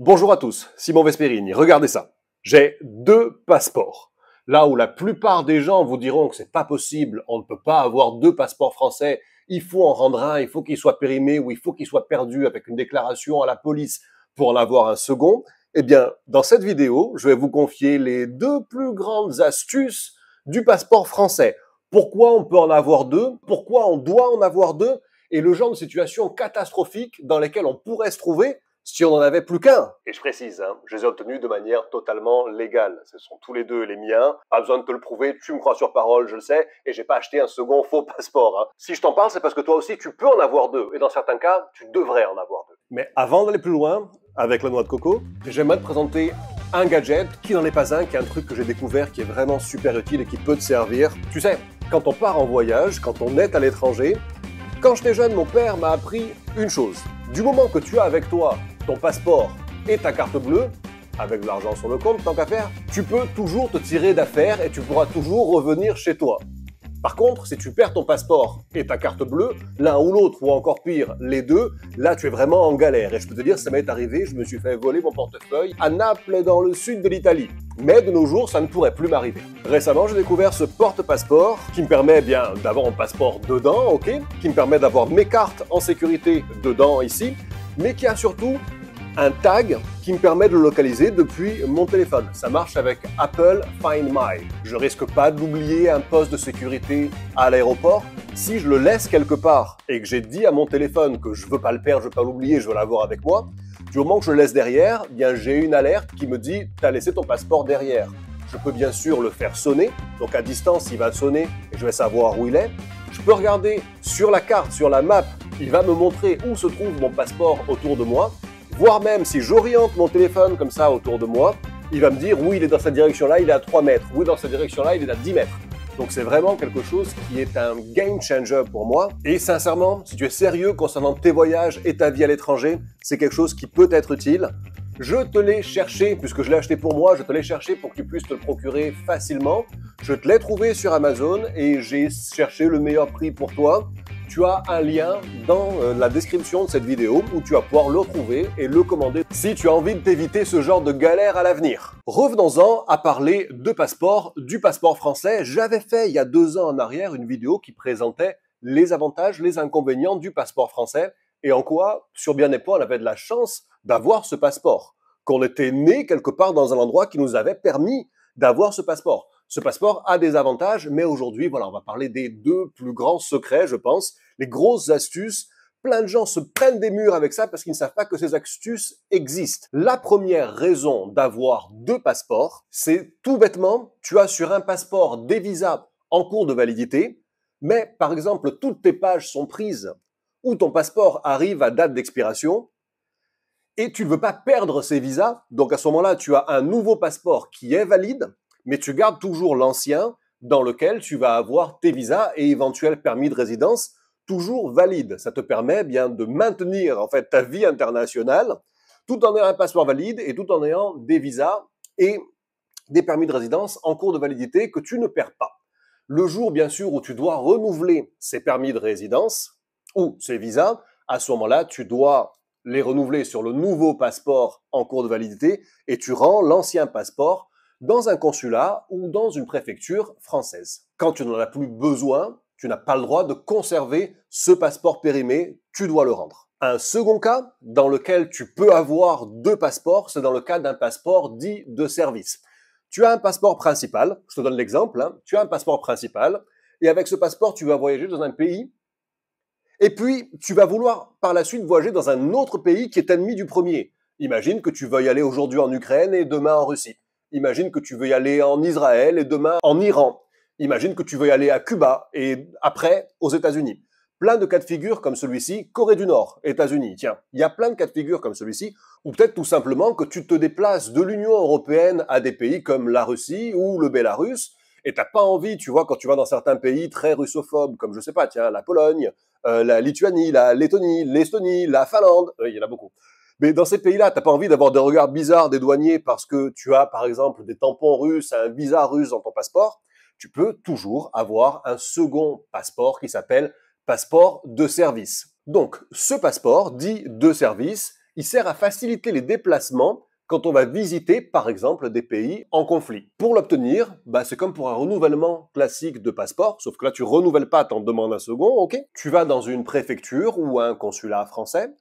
Bonjour à tous, Simon Vesperini, regardez ça. J'ai 2 passeports. Là où la plupart des gens vous diront que c'est pas possible, on ne peut pas avoir 2 passeports français, il faut en rendre un, il faut qu'il soit périmé ou il faut qu'il soit perdu avec une déclaration à la police pour en avoir un second. Eh bien, dans cette vidéo, je vais vous confier les 2 plus grandes astuces du passeport français. Pourquoi on peut en avoir 2, pourquoi on doit en avoir 2 et le genre de situations catastrophiques dans lesquelles on pourrait se trouver si on n'en avait plus qu'un. Et je précise, je les ai obtenus de manière totalement légale. Ce sont tous les 2 les miens. Pas besoin de te le prouver, tu me crois sur parole, je le sais, et j'ai pas acheté un second faux passeport. Si je t'en parle, c'est parce que toi aussi, tu peux en avoir 2. Et dans certains cas, tu devrais en avoir 2. Mais avant d'aller plus loin, avec la noix de coco, j'aimerais te présenter un gadget qui n'en est pas un, qui est un truc que j'ai découvert qui est vraiment super utile et qui peut te servir. Tu sais, quand on part en voyage, quand on est à l'étranger, quand j'étais jeune, mon père m'a appris une chose. Du moment que tu as avec toi ton passeport et ta carte bleue, avec de l'argent sur le compte, tant qu'à faire, tu peux toujours te tirer d'affaire et tu pourras toujours revenir chez toi. Par contre, si tu perds ton passeport et ta carte bleue, l'un ou l'autre, ou encore pire, les deux, là tu es vraiment en galère. Et je peux te dire, ça m'est arrivé, je me suis fait voler mon portefeuille à Naples, dans le sud de l'Italie. Mais de nos jours, ça ne pourrait plus m'arriver. Récemment, j'ai découvert ce porte-passeport qui me permet bien d'avoir mon passeport dedans, ok, qui me permet d'avoir mes cartes en sécurité dedans, ici, mais qui a surtout un tag qui me permet de le localiser depuis mon téléphone. Ça marche avec Apple Find My. Je risque pas d'oublier un poste de sécurité à l'aéroport. Si je le laisse quelque part et que j'ai dit à mon téléphone que je veux pas le perdre, je veux pas l'oublier, je veux l'avoir avec moi, du moment que je le laisse derrière, bien j'ai une alerte qui me dit « t'as laissé ton passeport derrière ». Je peux bien sûr le faire sonner, donc à distance il va sonner et je vais savoir où il est. Je peux regarder sur la carte, sur la map, il va me montrer où se trouve mon passeport autour de moi. Voire même si j'oriente mon téléphone comme ça autour de moi, il va me dire oui, il est dans cette direction-là, il est à 3 mètres. Oui, dans cette direction-là, il est à 10 mètres. Donc c'est vraiment quelque chose qui est un game changer pour moi. Et sincèrement, si tu es sérieux concernant tes voyages et ta vie à l'étranger, c'est quelque chose qui peut être utile. Je te l'ai cherché, puisque je l'ai acheté pour moi, je te l'ai cherché pour que tu puisses te le procurer facilement. Je te l'ai trouvé sur Amazon et j'ai cherché le meilleur prix pour toi. Tu as un lien dans la description de cette vidéo où tu vas pouvoir le trouver et le commander si tu as envie de t'éviter ce genre de galère à l'avenir. Revenons-en à parler de passeport, du passeport français. J'avais fait il y a 2 ans en arrière une vidéo qui présentait les avantages, les inconvénients du passeport français et en quoi, sur bien des points, on avait de la chance d'avoir ce passeport, qu'on était né quelque part dans un endroit qui nous avait permis d'avoir ce passeport. Ce passeport a des avantages, mais aujourd'hui, voilà, on va parler des 2 plus grands secrets, je pense, les grosses astuces. Plein de gens se prennent des murs avec ça parce qu'ils ne savent pas que ces astuces existent. La première raison d'avoir 2 passeports, c'est tout bêtement, tu as sur un passeport des visas en cours de validité, mais par exemple, toutes tes pages sont prises ou ton passeport arrive à date d'expiration, et tu ne veux pas perdre ces visas, donc à ce moment-là, tu as un nouveau passeport qui est valide, mais tu gardes toujours l'ancien dans lequel tu vas avoir tes visas et éventuels permis de résidence toujours valides. Ça te permet bien de maintenir en fait ta vie internationale tout en ayant un passeport valide et tout en ayant des visas et des permis de résidence en cours de validité que tu ne perds pas. Le jour, bien sûr, où tu dois renouveler ces permis de résidence ou ces visas, à ce moment-là, tu dois les renouveler sur le nouveau passeport en cours de validité et tu rends l'ancien passeport dans un consulat ou dans une préfecture française. Quand tu n'en as plus besoin, tu n'as pas le droit de conserver ce passeport périmé, tu dois le rendre. Un second cas dans lequel tu peux avoir 2 passeports, c'est dans le cas d'un passeport dit de service. Tu as un passeport principal, je te donne l'exemple, tu as un passeport principal et avec ce passeport, tu vas voyager dans un pays et puis tu vas vouloir par la suite voyager dans un autre pays qui est ennemi du premier. Imagine que tu veuilles aller aujourd'hui en Ukraine et demain en Russie. Imagine que tu veux y aller en Israël et demain en Iran. Imagine que tu veux y aller à Cuba et après aux États-Unis. Plein de cas de figure comme celui-ci, Corée du Nord, États-Unis. Tiens, il y a plein de cas de figure comme celui-ci, ou peut-être tout simplement que tu te déplaces de l'Union européenne à des pays comme la Russie ou le Bélarus, et t'as pas envie, tu vois, quand tu vas dans certains pays très russophobes, comme je sais pas, tiens, la Pologne, la Lituanie, la Lettonie, l'Estonie, la Finlande, il y en a beaucoup. Mais dans ces pays-là, t'as pas envie d'avoir des regards bizarres des douaniers parce que tu as, par exemple, des tampons russes, un visa russe dans ton passeport. Tu peux toujours avoir un second passeport qui s'appelle passeport de service. Donc, ce passeport dit de service, Il sert à faciliter les déplacements quand on va visiter, par exemple, des pays en conflit. Pour l'obtenir, c'est comme pour un renouvellement classique de passeport, sauf que là, tu renouvelles pas, t'en demandes un second, ok? Tu vas dans une préfecture ou un consulat français,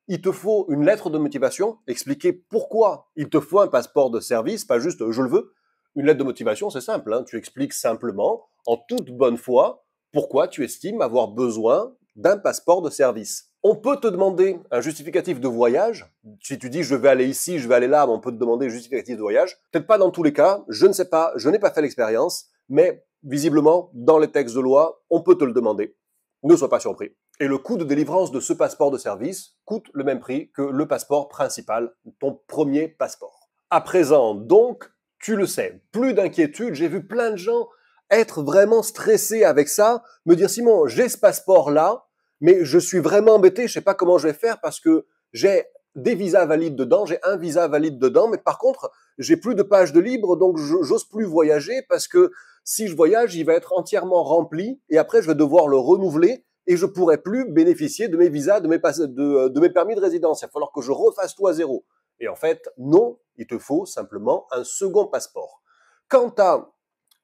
il te faut une lettre de motivation, expliquer pourquoi il te faut un passeport de service, pas juste « je le veux ». Une lettre de motivation, c'est simple, hein, tu expliques simplement, en toute bonne foi, pourquoi tu estimes avoir besoin d'un passeport de service. On peut te demander un justificatif de voyage. Si tu dis je vais aller ici, je vais aller là, on peut te demander un justificatif de voyage. Peut-être pas dans tous les cas, je ne sais pas, je n'ai pas fait l'expérience, mais visiblement, dans les textes de loi, on peut te le demander. Ne sois pas surpris. Et le coût de délivrance de ce passeport de service coûte le même prix que le passeport principal, ton premier passeport. À présent, donc, tu le sais, plus d'inquiétude, j'ai vu plein de gens être vraiment stressés avec ça, me dire « Simon, j'ai ce passeport-là, mais je suis vraiment embêté, je sais pas comment je vais faire parce que j'ai des visas valides dedans, j'ai un visa valide dedans, mais par contre, j'ai plus de pages de libre, donc j'ose plus voyager parce que si je voyage, il va être entièrement rempli et après, je vais devoir le renouveler et je pourrai plus bénéficier de mes visas, de mes permis de résidence. Il va falloir que je refasse tout à zéro. » Et en fait, non, il te faut simplement un second passeport. Quant à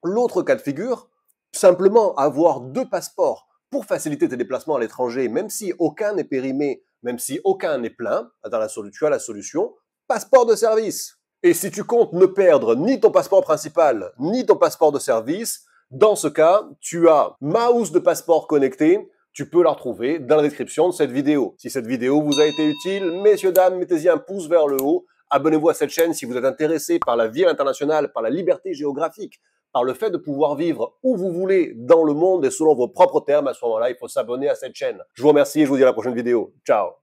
l'autre cas de figure, simplement avoir deux passeports pour faciliter tes déplacements à l'étranger, même si aucun n'est périmé, même si aucun n'est plein, tu as la solution, passeport de service. Et si tu comptes ne perdre ni ton passeport principal, ni ton passeport de service, dans ce cas, tu as ma housse de passeport connectée, tu peux la retrouver dans la description de cette vidéo. Si cette vidéo vous a été utile, messieurs, dames, mettez-y un pouce vers le haut, abonnez-vous à cette chaîne si vous êtes intéressé par la vie internationale, par la liberté géographique, par le fait de pouvoir vivre où vous voulez dans le monde et selon vos propres termes. À ce moment-là, il faut s'abonner à cette chaîne. Je vous remercie et je vous dis à la prochaine vidéo. Ciao!